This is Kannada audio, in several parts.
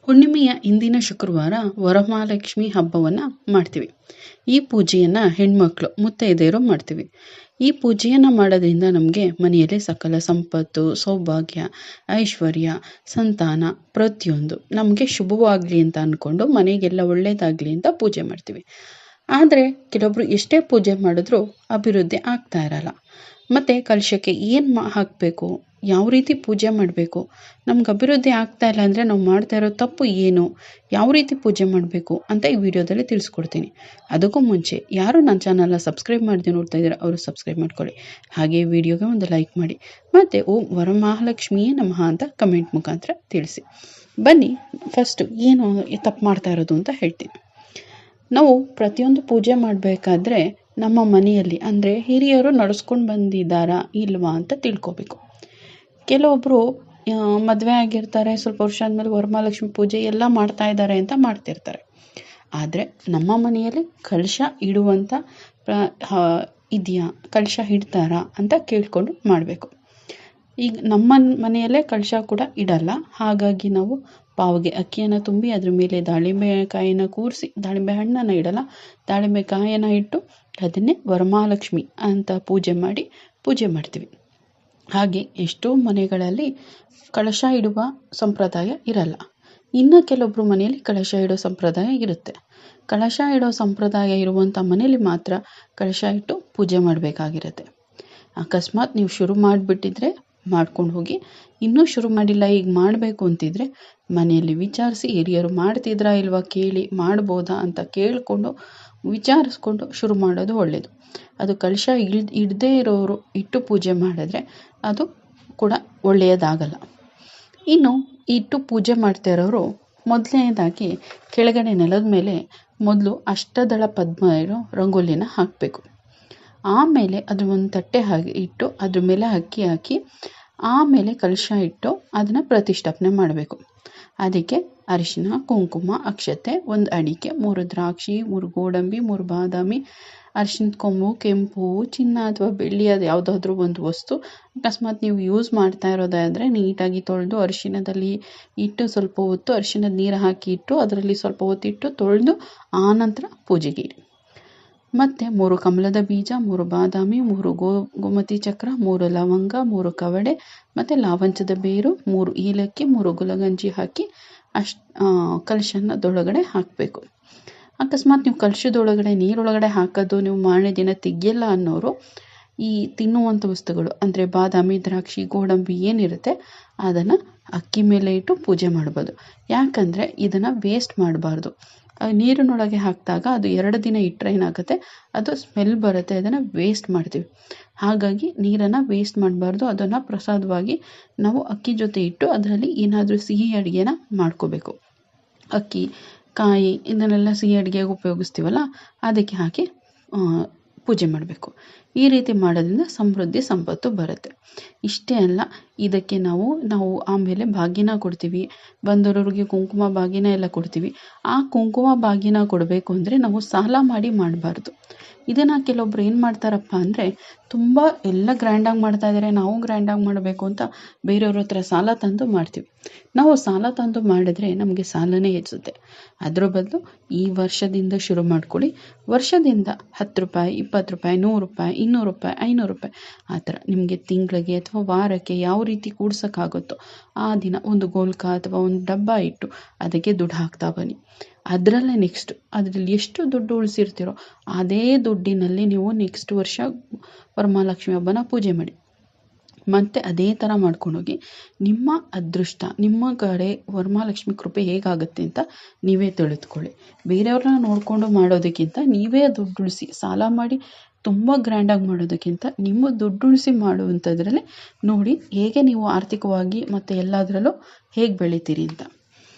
ಹುಣ್ಣಿಮೆಯ ಇಂದಿನ ಶುಕ್ರವಾರ ವರಮಹಾಲಕ್ಷ್ಮಿ ಹಬ್ಬವನ್ನು ಮಾಡ್ತೀವಿ. ಈ ಪೂಜೆಯನ್ನು ಹೆಣ್ಮಕ್ಳು ಮುತ್ತೈದೆಯರು ಮಾಡ್ತೀವಿ. ಈ ಪೂಜೆಯನ್ನು ಮಾಡೋದ್ರಿಂದ ನಮಗೆ ಮನೆಯಲ್ಲಿ ಸಕಲ ಸಂಪತ್ತು, ಸೌಭಾಗ್ಯ, ಐಶ್ವರ್ಯ, ಸಂತಾನ ಪ್ರತಿಯೊಂದು ನಮಗೆ ಶುಭವಾಗಲಿ ಅಂತ ಅಂದ್ಕೊಂಡು ಮನೆಗೆಲ್ಲ ಒಳ್ಳೆಯದಾಗಲಿ ಅಂತ ಪೂಜೆ ಮಾಡ್ತೀವಿ. ಆದರೆ ಕೆಲವೊಬ್ಬರು ಎಷ್ಟೇ ಪೂಜೆ ಮಾಡಿದ್ರೂ ಅಭಿವೃದ್ಧಿ ಆಗ್ತಾ ಇರಲ್ಲ. ಮತ್ತು ಕಲಶಕ್ಕೆ ಏನು ಹಾಕಬೇಕು, ಯಾವ ರೀತಿ ಪೂಜೆ ಮಾಡಬೇಕು, ನಮ್ಗೆ ಅಭಿವೃದ್ಧಿ ಆಗ್ತಾ ಇಲ್ಲ ಅಂದರೆ ನಾವು ಮಾಡ್ತಾ ಇರೋ ತಪ್ಪು ಏನು, ಯಾವ ರೀತಿ ಪೂಜೆ ಮಾಡಬೇಕು ಅಂತ ಈ ವಿಡಿಯೋದಲ್ಲಿ ತಿಳಿಸ್ಕೊಡ್ತೀನಿ. ಅದಕ್ಕೂ ಮುಂಚೆ ಯಾರು ನನ್ನ ಚಾನಲ್ನ ಸಬ್ಸ್ಕ್ರೈಬ್ ಮಾಡದೆ ನೋಡ್ತಾ ಇದ್ದಾರೆ ಅವರು ಸಬ್ಸ್ಕ್ರೈಬ್ ಮಾಡ್ಕೊಳ್ಳಿ. ಹಾಗೆ ವಿಡಿಯೋಗೆ ಒಂದು ಲೈಕ್ ಮಾಡಿ ಮತ್ತು ಓಂ ವರಮಹಾಲಕ್ಷ್ಮಿಯೇ ನಮಃ ಅಂತ ಕಮೆಂಟ್ ಮುಖಾಂತರ ತಿಳಿಸಿ. ಬನ್ನಿ ಫಸ್ಟು ಏನು ತಪ್ಪು ಮಾಡ್ತಾ ಇರೋದು ಅಂತ ಹೇಳ್ತೀನಿ. ನಾವು ಪ್ರತಿಯೊಂದು ಪೂಜೆ ಮಾಡಬೇಕಾದ್ರೆ ನಮ್ಮ ಮನೆಯಲ್ಲಿ ಅಂದರೆ ಹಿರಿಯರು ನಡೆಸ್ಕೊಂಡು ಬಂದಿದ್ದಾರಾ ಇಲ್ವಾ ಅಂತ ತಿಳ್ಕೊಬೇಕು. ಕೆಲವೊಬ್ಬರು ಮದುವೆ ಆಗಿರ್ತಾರೆ, ಸ್ವಲ್ಪ ವರ್ಷ ಆದಮೇಲೆ ವರಮಹಾಲಕ್ಷ್ಮಿ ಪೂಜೆ ಎಲ್ಲ ಮಾಡ್ತಾ ಇದ್ದಾರೆ ಅಂತ ಮಾಡ್ತಿರ್ತಾರೆ. ಆದರೆ ನಮ್ಮ ಮನೆಯಲ್ಲಿ ಕಲಶ ಇಡುವಂಥ ಇದೆಯಾ, ಕಲಶ ಇಡ್ತಾರಾ ಅಂತ ಕೇಳಿಕೊಂಡು ಮಾಡಬೇಕು. ಈಗ ನಮ್ಮ ಮನೆಯಲ್ಲೇ ಕಲಶ ಕೂಡ ಇಡಲ್ಲ. ಹಾಗಾಗಿ ನಾವು ಪಾವಿಗೆ ಅಕ್ಕಿಯನ್ನು ತುಂಬಿ ಅದ್ರ ಮೇಲೆ ದಾಳಿಂಬೆ ಕಾಯಿನ ಕೂರಿಸಿ, ದಾಳಿಂಬೆ ಹಣ್ಣನ್ನು ಇಡಲ್ಲ, ದಾಳಿಂಬೆ ಕಾಯನ್ನು ಇಟ್ಟು ಅದನ್ನೇ ವರಮಹಾಲಕ್ಷ್ಮಿ ಅಂತ ಪೂಜೆ ಮಾಡ್ತೀವಿ. ಹಾಗೆ ಎಷ್ಟೋ ಮನೆಗಳಲ್ಲಿ ಕಳಶ ಇಡುವ ಸಂಪ್ರದಾಯ ಇರಲ್ಲ. ಇನ್ನು ಕೆಲವೊಬ್ಬರು ಮನೆಯಲ್ಲಿ ಕಳಶ ಇಡೋ ಸಂಪ್ರದಾಯ ಇರುತ್ತೆ. ಕಳಶ ಇಡೋ ಸಂಪ್ರದಾಯ ಇರುವಂಥ ಮನೆಯಲ್ಲಿ ಮಾತ್ರ ಕಳಶ ಇಟ್ಟು ಪೂಜೆ ಮಾಡಬೇಕಾಗಿರುತ್ತೆ. ಅಕಸ್ಮಾತ್ ನೀವು ಶುರು ಮಾಡಿಬಿಟ್ಟಿದ್ರೆ ಮಾಡ್ಕೊಂಡು ಹೋಗಿ, ಇನ್ನೂ ಶುರು ಮಾಡಿಲ್ಲ ಈಗ ಮಾಡಬೇಕು ಅಂತಿದ್ರೆ ಮನೆಯಲ್ಲಿ ವಿಚಾರಿಸಿ, ಹಿರಿಯರು ಮಾಡ್ತಿದ್ರಾ ಇಲ್ವಾ ಕೇಳಿ, ಮಾಡ್ಬೋದಾ ಅಂತ ಕೇಳಿಕೊಂಡು ವಿಚಾರಿಸ್ಕೊಂಡು ಶುರು ಮಾಡೋದು ಒಳ್ಳೆಯದು. ಅದು ಕಲಶ ಇಡದೇ ಇರೋರು ಇಟ್ಟು ಪೂಜೆ ಮಾಡಿದ್ರೆ ಅದು ಕೂಡ ಒಳ್ಳೆಯದಾಗಲ್ಲ. ಇನ್ನು ಇಟ್ಟು ಪೂಜೆ ಮಾಡ್ತಾ ಇರೋರು ಮೊದಲನೇದಾಗಿ ಕೆಳಗಡೆ ನೆಲದ ಮೇಲೆ ಮೊದಲು ಅಷ್ಟದಳ ಪದ್ಮ ಇರೋ ರಂಗೋಲಿನ ಹಾಕಬೇಕು. ಆಮೇಲೆ ಅದ್ರ ಒಂದು ತಟ್ಟೆ ಹಾಗೆ ಇಟ್ಟು ಅದ್ರ ಮೇಲೆ ಅಕ್ಕಿ ಹಾಕಿ ಆಮೇಲೆ ಕಲಶ ಇಟ್ಟು ಅದನ್ನು ಪ್ರತಿಷ್ಠಾಪನೆ ಮಾಡಬೇಕು. ಅದಕ್ಕೆ ಅರಿಶಿನ, ಕುಂಕುಮ, ಅಕ್ಷತೆ, 1 ಅಡಿಕೆ, 3 ದ್ರಾಕ್ಷಿ, 3 ಗೋಡಂಬಿ, 3 ಬಾದಾಮಿ, ಅರಿಶಿನದ ಕೊಂಬು, ಕೆಂಪು, ಚಿನ್ನ ಅಥವಾ ಬೆಳ್ಳಿ ಅದು ಯಾವುದಾದ್ರೂ ಒಂದು ವಸ್ತು. ಅಕಸ್ಮಾತ್ ನೀವು ಯೂಸ್ ಮಾಡ್ತಾ ಇರೋದಾದರೆ ನೀಟಾಗಿ ತೊಳೆದು ಅರಿಶಿನದಲ್ಲಿ ಇಟ್ಟು ಸ್ವಲ್ಪ ಹೊತ್ತು ಅರಿಶಿನದ ನೀರು ಹಾಕಿ ಇಟ್ಟು ಅದರಲ್ಲಿ ಸ್ವಲ್ಪ ಹೊತ್ತಿಟ್ಟು ತೊಳೆದು ಆನಂತರ ಪೂಜೆಗೆ ಇಡಿ. ಮತ್ತು 3 ಕಮಲದ ಬೀಜ, 3 ಬಾದಾಮಿ, 3 ಗೋಮತಿ ಚಕ್ರ, 3 ಲವಂಗ, 3 ಕವಡೆ ಮತ್ತು ಲಾವಂಚದ ಬೇರು, 3 ಏಲಕ್ಕಿ, 3 ಗುಲಗಂಜಿ ಹಾಕಿ ಕಲಶದೊಳಗಡೆ ಹಾಕಬೇಕು. ಅಕಸ್ಮಾತ್ ನೀವು ಕಲಶದೊಳಗಡೆ ನೀರೊಳಗಡೆ ಹಾಕೋದು ನೀವು ಮಾರನೇ ದಿನ ತೆಗಿಯಲ್ಲ ಅನ್ನೋರು ಈ ತಿನ್ನುವಂಥ ವಸ್ತುಗಳು ಅಂದರೆ ಬಾದಾಮಿ, ದ್ರಾಕ್ಷಿ, ಗೋಡಂಬಿ ಏನಿರುತ್ತೆ ಅದನ್ನು ಅಕ್ಕಿ ಮೇಲೆ ಇಟ್ಟು ಪೂಜೆ ಮಾಡ್ಬೋದು. ಯಾಕಂದರೆ ಇದನ್ನು ವೇಸ್ಟ್ ಮಾಡಬಾರ್ದು. ನೀರಿನೊಳಗೆ ಹಾಕಿದಾಗ ಅದು 2 ದಿನ ಇಟ್ಟರೆ ಏನಾಗುತ್ತೆ, ಅದು ಸ್ಮೆಲ್ ಬರುತ್ತೆ, ಅದನ್ನು ವೇಸ್ಟ್ ಮಾಡ್ತೀವಿ. ಹಾಗಾಗಿ ನೀರನ್ನು ವೇಸ್ಟ್ ಮಾಡಬಾರ್ದು. ಅದನ್ನು ಪ್ರಸಾದವಾಗಿ ನಾವು ಅಕ್ಕಿ ಜೊತೆ ಇಟ್ಟು ಅದರಲ್ಲಿ ಏನಾದರೂ ಸಿಹಿ ಅಡುಗೆನ ಮಾಡ್ಕೋಬೇಕು. ಅಕ್ಕಿ, ಕಾಯಿ ಇದನ್ನೆಲ್ಲ ಸಿಹಿ ಅಡುಗೆಗೆ ಉಪಯೋಗಿಸ್ತೀವಲ್ಲ ಅದಕ್ಕೆ ಹಾಕಿ ಪೂಜೆ ಮಾಡಬೇಕು. ಈ ರೀತಿ ಮಾಡೋದ್ರಿಂದ ಸಮೃದ್ಧಿ ಸಂಪತ್ತು ಬರುತ್ತೆ. ಇಷ್ಟೇ ಅಲ್ಲ, ಇದಕ್ಕೆ ನಾವು ಆಮೇಲೆ ಬಾಗಿನ ಕೊಡ್ತೀವಿ, ಬಂದವರಿಗೆ ಕುಂಕುಮ ಬಾಗಿನ ಎಲ್ಲ ಕೊಡ್ತೀವಿ. ಆ ಕುಂಕುಮ ಬಾಗಿನ ಕೊಡಬೇಕು ಅಂದರೆ ನಾವು ಸಾಲ ಮಾಡಿ ಮಾಡಬಾರ್ದು. ಇದನ್ನು ಕೆಲವೊಬ್ರು ಏನು ಮಾಡ್ತಾರಪ್ಪ ಅಂದರೆ ತುಂಬ ಎಲ್ಲ ಗ್ರ್ಯಾಂಡಾಗಿ ಮಾಡ್ತಾ ಇದ್ದಾರೆ, ನಾವು ಗ್ರ್ಯಾಂಡಾಗಿ ಮಾಡಬೇಕು ಅಂತ ಬೇರೆಯವ್ರ ಹತ್ರ ಸಾಲ ತಂದು ಮಾಡ್ತೀವಿ. ನಾವು ಸಾಲ ತಂದು ಮಾಡಿದ್ರೆ ನಮಗೆ ಸಾಲನೇ ಹೆಚ್ಚುತ್ತೆ. ಅದರ ಬದಲು ಈ ವರ್ಷದಿಂದ ಶುರು ಮಾಡ್ಕೊಳ್ಳಿ. ವರ್ಷದಿಂದ 10 ರೂಪಾಯಿ, 20 ರೂಪಾಯಿ, 100 ರೂಪಾಯಿ, 200 ರೂಪಾಯಿ, 500 ರೂಪಾಯಿ ಆ ಥರ ನಿಮಗೆ ತಿಂಗಳಿಗೆ ಅಥವಾ ವಾರಕ್ಕೆ ಯಾವ ರೀತಿ ಕೂಡ್ಸೋಕ್ಕಾಗುತ್ತೋ ಆ ದಿನ ಒಂದು ಗೋಲ್ಕ ಅಥವಾ ಒಂದು ಡಬ್ಬ ಇಟ್ಟು ಅದಕ್ಕೆ ದುಡ್ಡು ಹಾಕ್ತಾ ಬನ್ನಿ. ಅದರಲ್ಲೇ ನೆಕ್ಸ್ಟ್ ಅದರಲ್ಲಿ ಎಷ್ಟು ದುಡ್ಡು ಉಳಿಸಿರ್ತೀರೋ ಅದೇ ದುಡ್ಡಿನಲ್ಲಿ ನೀವು ನೆಕ್ಸ್ಟ್ ವರ್ಷ ವರಮಹಾಲಕ್ಷ್ಮಿ ಹಬ್ಬನ ಪೂಜೆ ಮಾಡಿ. ಮತ್ತು ಅದೇ ಥರ ಮಾಡ್ಕೊಂಡೋಗಿ ನಿಮ್ಮ ಅದೃಷ್ಟ, ನಿಮ್ಮ ಕಡೆ ವರಮಹಾಲಕ್ಷ್ಮಿ ಕೃಪೆ ಹೇಗಾಗುತ್ತೆ ಅಂತ ನೀವೇ ತಿಳಿದುಕೊಳ್ಳಿ. ಬೇರೆಯವ್ರನ್ನ ನೋಡಿಕೊಂಡು ಮಾಡೋದಕ್ಕಿಂತ ನೀವೇ ದುಡ್ಡು ಉಳಿಸಿ, ಸಾಲ ಮಾಡಿ ತುಂಬ ಗ್ರ್ಯಾಂಡಾಗಿ ಮಾಡೋದಕ್ಕಿಂತ ನಿಮ್ಮ ದುಡ್ಡು ಉಳಿಸಿ ಮಾಡುವಂಥದ್ರಲ್ಲಿ ನೋಡಿ ಹೇಗೆ ನೀವು ಆರ್ಥಿಕವಾಗಿ ಮತ್ತು ಎಲ್ಲದರಲ್ಲೂ ಹೇಗೆ ಬೆಳಿತೀರಿ ಅಂತ.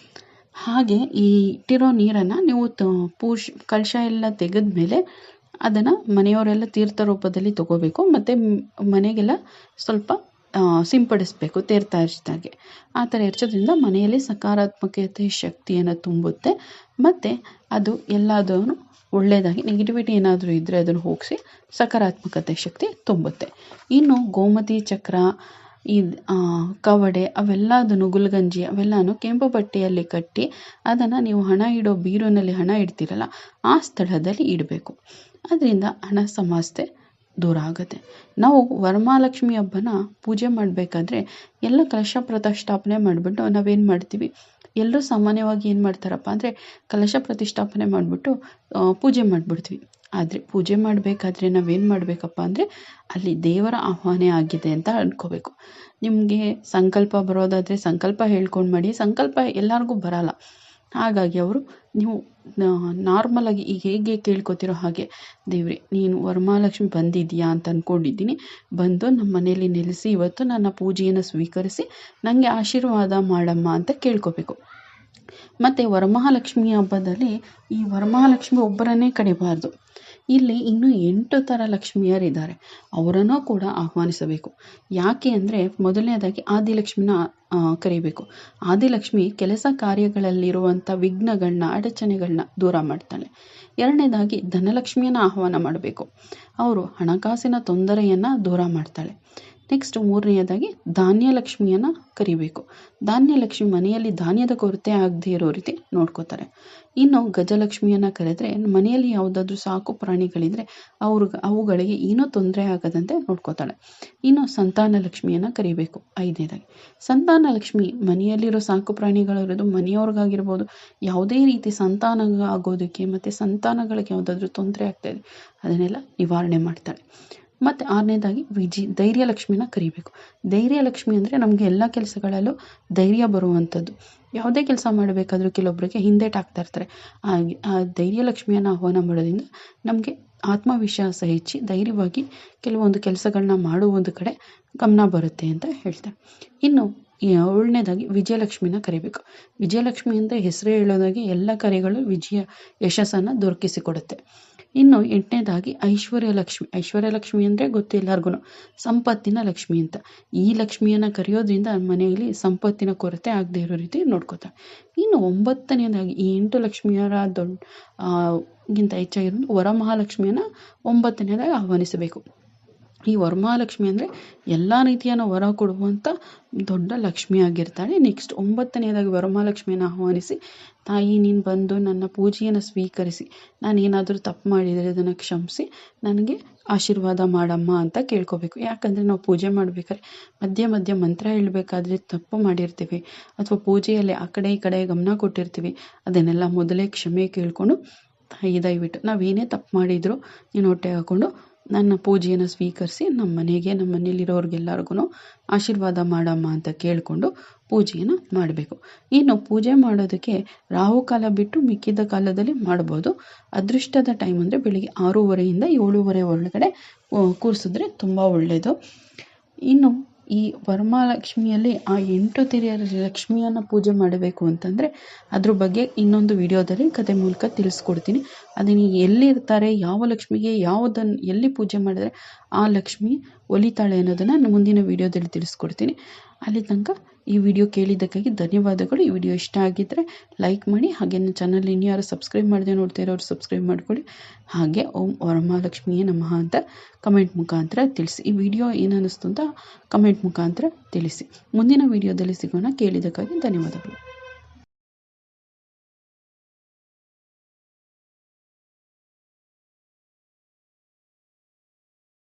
ಹಾಗೆ ಈ ಇಟ್ಟಿರೋ ನೀರನ್ನು ನೀವು ಕಲಶ ಎಲ್ಲ ತೆಗೆದ ಮೇಲೆ ಅದನ್ನು ಮನೆಯವರೆಲ್ಲ ತೀರ್ಥ ರೂಪದಲ್ಲಿ ತಗೋಬೇಕು ಮತ್ತು ಮನೆಗೆಲ್ಲ ಸ್ವಲ್ಪ ಸಿಂಪಡಿಸಬೇಕು ತೀರ್ಥ ಹರಿಸಿದಾಗೆ. ಆ ಥರ ಎರಚೋದ್ರಿಂದ ಮನೆಯಲ್ಲಿ ಸಕಾರಾತ್ಮಕತೆ ಶಕ್ತಿಯನ್ನು ತುಂಬುತ್ತೆ ಮತ್ತು ಅದು ಎಲ್ಲದೂ ಒಳ್ಳೆಯದಾಗಿ ನೆಗೆಟಿವಿಟಿ ಏನಾದರೂ ಇದ್ದರೆ ಅದನ್ನು ಹೋಗಿಸಿ ಸಕಾರಾತ್ಮಕತೆ ಶಕ್ತಿ ತುಂಬುತ್ತೆ. ಇನ್ನು ಗೋಮತಿ ಚಕ್ರ ಈ ಕವಡೆ ಅವೆಲ್ಲದನ್ನು ಗುಲ್ಗಂಜಿ ಅವೆಲ್ಲನೂ ಕೆಂಪು ಬಟ್ಟೆಯಲ್ಲಿ ಕಟ್ಟಿ ಅದನ್ನು ನೀವು ಹಣ ಇಡೋ ಬೀರುನಲ್ಲಿ ಹಣ ಇಡ್ತೀರಲ್ಲ ಆ ಸ್ಥಳದಲ್ಲಿ ಇಡಬೇಕು. ಅದರಿಂದ ಹಣ ಸಮಸ್ಯೆ ದೂರ ಆಗುತ್ತೆ. ನಾವು ವರಮಹಾಲಕ್ಷ್ಮಿ ಹಬ್ಬನ ಪೂಜೆ ಮಾಡಬೇಕಾದ್ರೆ ಎಲ್ಲ ಕಲಶ ಪ್ರತಿಷ್ಠಾಪನೆ ಮಾಡಿಬಿಟ್ಟು ನಾವೇನು ಮಾಡ್ತೀವಿ, ಎಲ್ಲರೂ ಸಾಮಾನ್ಯವಾಗಿ ಏನು ಮಾಡ್ತಾರಪ್ಪ ಅಂದರೆ ಕಲಶ ಪ್ರತಿಷ್ಠಾಪನೆ ಮಾಡಿಬಿಟ್ಟು ಪೂಜೆ ಮಾಡಿಬಿಡ್ತೀವಿ. ಆದರೆ ಪೂಜೆ ಮಾಡಬೇಕಾದ್ರೆ ನಾವೇನು ಮಾಡಬೇಕಪ್ಪ ಅಂದರೆ ಅಲ್ಲಿ ದೇವರ ಆಹ್ವಾನ ಆಗಿದೆ ಅಂತ ಅಂದ್ಕೋಬೇಕು. ನಿಮಗೆ ಸಂಕಲ್ಪ ಬರೋದಾದರೆ ಸಂಕಲ್ಪ ಹೇಳ್ಕೊಂಡು ಮಾಡಿ. ಸಂಕಲ್ಪ ಎಲ್ಲರಿಗೂ ಬರಲ್ಲ. ಹಾಗಾಗಿ ಅವರು ನೀವು ನಾರ್ಮಲಾಗಿ ಈಗ ಹೇಗೆ ಕೇಳ್ಕೊತಿರೋ ಹಾಗೆ, ದೇವ್ರೆ ನೀನು ವರಮಹಾಲಕ್ಷ್ಮಿ ಬಂದಿದೆಯಾ ಅಂತ ಅಂದ್ಕೊಂಡಿದ್ದೀನಿ, ಬಂದು ನಮ್ಮ ಮನೆಯಲ್ಲಿ ನೆಲೆಸಿ ಇವತ್ತು ನನ್ನ ಪೂಜೆಯನ್ನು ಸ್ವೀಕರಿಸಿ ನನಗೆ ಆಶೀರ್ವಾದ ಮಾಡಮ್ಮ ಅಂತ ಕೇಳ್ಕೋಬೇಕು. ಮತ್ತು ವರಮಹಾಲಕ್ಷ್ಮಿ ಹಬ್ಬದಲ್ಲಿ ಈ ವರಮಹಾಲಕ್ಷ್ಮಿ ಒಬ್ಬರನ್ನೇ ಕಡಿಬಾರ್ದು. ಇಲ್ಲಿ ಇನ್ನೂ 8 ಥರ ಲಕ್ಷ್ಮಿಯರಿದ್ದಾರೆ, ಅವರನ್ನು ಕೂಡ ಆಹ್ವಾನಿಸಬೇಕು. ಯಾಕೆ ಅಂದರೆ ಮೊದಲನೇದಾಗಿ ಆದಿಲಕ್ಷ್ಮಿನ ಕರಿಬೇಕು. ಆದಿಲಕ್ಷ್ಮಿ ಕೆಲಸ ಕಾರ್ಯಗಳಲ್ಲಿರುವಂಥ ವಿಘ್ನಗಳನ್ನ ಅಡಚಣೆಗಳನ್ನ ದೂರ ಮಾಡ್ತಾಳೆ. ಎರಡನೇದಾಗಿ ಧನಲಕ್ಷ್ಮಿಯನ್ನು ಆಹ್ವಾನ ಮಾಡಬೇಕು. ಅವರು ಹಣಕಾಸಿನ ತೊಂದರೆಯನ್ನು ದೂರ ಮಾಡ್ತಾಳೆ. ನೆಕ್ಸ್ಟ್ ಮೂರನೆಯದಾಗಿ ಧಾನ್ಯಲಕ್ಷ್ಮಿಯನ್ನು ಕರಿಬೇಕು. ಧಾನ್ಯಲಕ್ಷ್ಮಿ ಮನೆಯಲ್ಲಿ ಧಾನ್ಯದ ಕೊರತೆ ಆಗದೇ ಇರೋ ರೀತಿ ನೋಡ್ಕೋತಾರೆ. ಇನ್ನು ಗಜಲಕ್ಷ್ಮಿಯನ್ನು ಕರೆದ್ರೆ ಮನೆಯಲ್ಲಿ ಯಾವುದಾದ್ರೂ ಸಾಕು ಪ್ರಾಣಿಗಳಿದ್ರೆ ಅವುಗಳಿಗೆ ಏನೂ ತೊಂದರೆ ಆಗದಂತೆ ನೋಡ್ಕೋತಾಳೆ. ಇನ್ನು ಸಂತಾನ ಲಕ್ಷ್ಮಿಯನ್ನು ಕರಿಬೇಕು. ಐದನೇದಾಗಿ ಸಂತಾನ ಲಕ್ಷ್ಮಿ ಮನೆಯಲ್ಲಿರೋ ಸಾಕು ಪ್ರಾಣಿಗಳಿರೋದು ಮನೆಯವ್ರಿಗಾಗಿರ್ಬೋದು, ಯಾವುದೇ ರೀತಿ ಸಂತಾನ ಆಗೋದಕ್ಕೆ ಮತ್ತು ಸಂತಾನಗಳಿಗೆ ಯಾವುದಾದ್ರೂ ತೊಂದರೆ ಆಗ್ತಾಯಿದೆ ಅದನ್ನೆಲ್ಲ ನಿವಾರಣೆ ಮಾಡ್ತಾಳೆ. ಮತ್ತು ಆರನೇದಾಗಿ ಧೈರ್ಯಲಕ್ಷ್ಮಿನ ಕರಿಬೇಕು. ಧೈರ್ಯಲಕ್ಷ್ಮಿ ಅಂದರೆ ನಮಗೆ ಎಲ್ಲ ಕೆಲಸಗಳಲ್ಲೂ ಧೈರ್ಯ ಬರುವಂಥದ್ದು. ಯಾವುದೇ ಕೆಲಸ ಮಾಡಬೇಕಾದ್ರೂ ಕೆಲವೊಬ್ಬರಿಗೆ ಹಿಂದೇಟಾಗ್ತಾ ಇರ್ತಾರೆ. ಆ ಧೈರ್ಯಲಕ್ಷ್ಮಿಯನ್ನು ಆಹ್ವಾನ ಮಾಡೋದ್ರಿಂದ ನಮಗೆ ಆತ್ಮವಿಶ್ವಾಸ ಹೆಚ್ಚಿ ಧೈರ್ಯವಾಗಿ ಕೆಲವೊಂದು ಕೆಲಸಗಳನ್ನ ಮಾಡುವ ಕಡೆ ಗಮನ ಬರುತ್ತೆ ಅಂತ ಹೇಳ್ತಾರೆ. ಇನ್ನು 7ನೇದಾಗಿ ವಿಜಯಲಕ್ಷ್ಮಿನ ಕರಿಬೇಕು. ವಿಜಯಲಕ್ಷ್ಮಿ ಅಂತ ಹೆಸರೇ ಹೇಳೋದಾಗಿ ಎಲ್ಲ ಕಾರ್ಯಗಳು ಯಶಸ್ಸನ್ನು ದೊರಕಿಸಿಕೊಡುತ್ತೆ. ಇನ್ನು 8ನೇದಾಗಿ ಐಶ್ವರ್ಯಲಕ್ಷ್ಮಿ. ಐಶ್ವರ್ಯಲಕ್ಷ್ಮಿ ಅಂದರೆ ಗೊತ್ತು ಎಲ್ಲರಿಗೂ, ಸಂಪತ್ತಿನ ಲಕ್ಷ್ಮಿ ಅಂತ. ಈ ಲಕ್ಷ್ಮಿಯನ್ನು ಕರೆಯೋದ್ರಿಂದ ಮನೆಯಲ್ಲಿ ಸಂಪತ್ತಿನ ಕೊರತೆ ಆಗದೆ ಇರೋ ರೀತಿ ನೋಡ್ಕೋತಾರೆ. ಇನ್ನು 9ನೇದಾಗಿ ಈ 8 ಲಕ್ಷ್ಮಿಯರ ಗಿಂತ ಹೆಚ್ಚಾಗಿರೋದು ವರಮಹಾಲಕ್ಷ್ಮಿಯನ್ನು 9ನೇದಾಗಿ ಆಹ್ವಾನಿಸಬೇಕು. ಈ ವರಮಹಾಲಕ್ಷ್ಮಿ ಅಂದರೆ ಎಲ್ಲ ರೀತಿಯ ವರ ಕೊಡುವಂಥ ದೊಡ್ಡ ಲಕ್ಷ್ಮಿ ಆಗಿರ್ತಾಳೆ. ನೆಕ್ಸ್ಟ್ 9ನೇದಾಗಿ ವರಮಹಾಲಕ್ಷ್ಮಿಯನ್ನು ಆಹ್ವಾನಿಸಿ, ತಾಯಿ ನೀನು ಬಂದು ನನ್ನ ಪೂಜೆಯನ್ನು ಸ್ವೀಕರಿಸಿ, ನಾನೇನಾದರೂ ತಪ್ಪು ಮಾಡಿದರೆ ಅದನ್ನು ಕ್ಷಮಿಸಿ ನನಗೆ ಆಶೀರ್ವಾದ ಮಾಡಮ್ಮ ಅಂತ ಕೇಳ್ಕೋಬೇಕು. ಯಾಕಂದರೆ ನಾವು ಪೂಜೆ ಮಾಡಬೇಕಾದ್ರೆ ಮಧ್ಯೆ ಮಧ್ಯೆ ಮಂತ್ರ ಹೇಳಬೇಕಾದ್ರೆ ತಪ್ಪು ಮಾಡಿರ್ತೀವಿ ಅಥವಾ ಪೂಜೆಯಲ್ಲಿ ಆ ಕಡೆ ಈ ಕಡೆ ಗಮನ ಕೊಟ್ಟಿರ್ತೀವಿ. ಅದನ್ನೆಲ್ಲ ಮೊದಲೇ ಕ್ಷಮೆ ಕೇಳಿಕೊಂಡು, ತಾಯಿ ದಯವಿಟ್ಟು ನಾವೇನೇ ತಪ್ಪು ಮಾಡಿದರೂ ನೀನು ಹೊಟ್ಟೆ ಹಾಕ್ಕೊಂಡು ನನ್ನ ಪೂಜೆಯನ್ನು ಸ್ವೀಕರಿಸಿ ನಮ್ಮ ಮನೆಗೆ ನಮ್ಮ ಮನೇಲಿರೋರಿಗೆಲ್ಲರಿಗೂ ಆಶೀರ್ವಾದ ಮಾಡಮ್ಮ ಅಂತ ಕೇಳಿಕೊಂಡು ಪೂಜೆಯನ್ನು ಮಾಡಬೇಕು. ಇನ್ನು ಪೂಜೆ ಮಾಡೋದಕ್ಕೆ ರಾಹುಕಾಲ ಬಿಟ್ಟು ಮಿಕ್ಕಿದ ಕಾಲದಲ್ಲಿ ಮಾಡ್ಬೋದು. ಅದೃಷ್ಟದ ಟೈಮ್ ಅಂದರೆ ಬೆಳಿಗ್ಗೆ 6:30 7:30 ಒಳಗಡೆ ಕೂರಿಸಿದ್ರೆ ತುಂಬ ಒಳ್ಳೆಯದು. ಇನ್ನು ಈ ವರಮಹಾಲಕ್ಷ್ಮಿಯಲ್ಲಿ ಆ 8 ಥರ ಲಕ್ಷ್ಮಿಯನ್ನು ಪೂಜೆ ಮಾಡಬೇಕು ಅಂತಂದರೆ ಅದ್ರ ಬಗ್ಗೆ ಇನ್ನೊಂದು ವಿಡಿಯೋದಲ್ಲಿ ಕತೆ ಮೂಲಕ ತಿಳಿಸ್ಕೊಡ್ತೀನಿ. ಅದನ್ನು ಎಲ್ಲಿರ್ತಾರೆ, ಯಾವ ಲಕ್ಷ್ಮಿಗೆ ಯಾವುದನ್ನು ಎಲ್ಲಿ ಪೂಜೆ ಮಾಡಿದ್ರೆ ಆ ಲಕ್ಷ್ಮಿ ಒಲಿತಾಳೆ ಅನ್ನೋದನ್ನು ಮುಂದಿನ ವಿಡಿಯೋದಲ್ಲಿ ತಿಳಿಸ್ಕೊಡ್ತೀನಿ. ಅಲ್ಲಿ ತನಕ ಈ ವಿಡಿಯೋ ಕೇಳಿದ್ದಕ್ಕಾಗಿ ಧನ್ಯವಾದಗಳು. ಈ ವಿಡಿಯೋ ಇಷ್ಟ ಆಗಿದ್ದರೆ ಲೈಕ್ ಮಾಡಿ, ಹಾಗೆ ನನ್ನ ಚಾನಲ್ ಇನ್ನು ಯಾರು ಸಬ್ಸ್ಕ್ರೈಬ್ ಮಾಡದೆ ನೋಡ್ತಾ ಇರೋರು ಸಬ್ಸ್ಕ್ರೈಬ್ ಮಾಡ್ಕೊಳ್ಳಿ. ಹಾಗೆ ಓಂ ವರಮಹಾಲಕ್ಷ್ಮಿಯೇ ನಮಃ ಅಂತ ಕಮೆಂಟ್ ಮುಖಾಂತರ ತಿಳಿಸಿ. ಈ ವಿಡಿಯೋ ಏನು ಅನ್ನಿಸ್ತು ಅಂತ ಕಮೆಂಟ್ ಮುಖಾಂತರ ತಿಳಿಸಿ. ಮುಂದಿನ ವಿಡಿಯೋದಲ್ಲಿ ಸಿಗೋಣ. ಕೇಳಿದ್ದಕ್ಕಾಗಿ ಧನ್ಯವಾದಗಳು.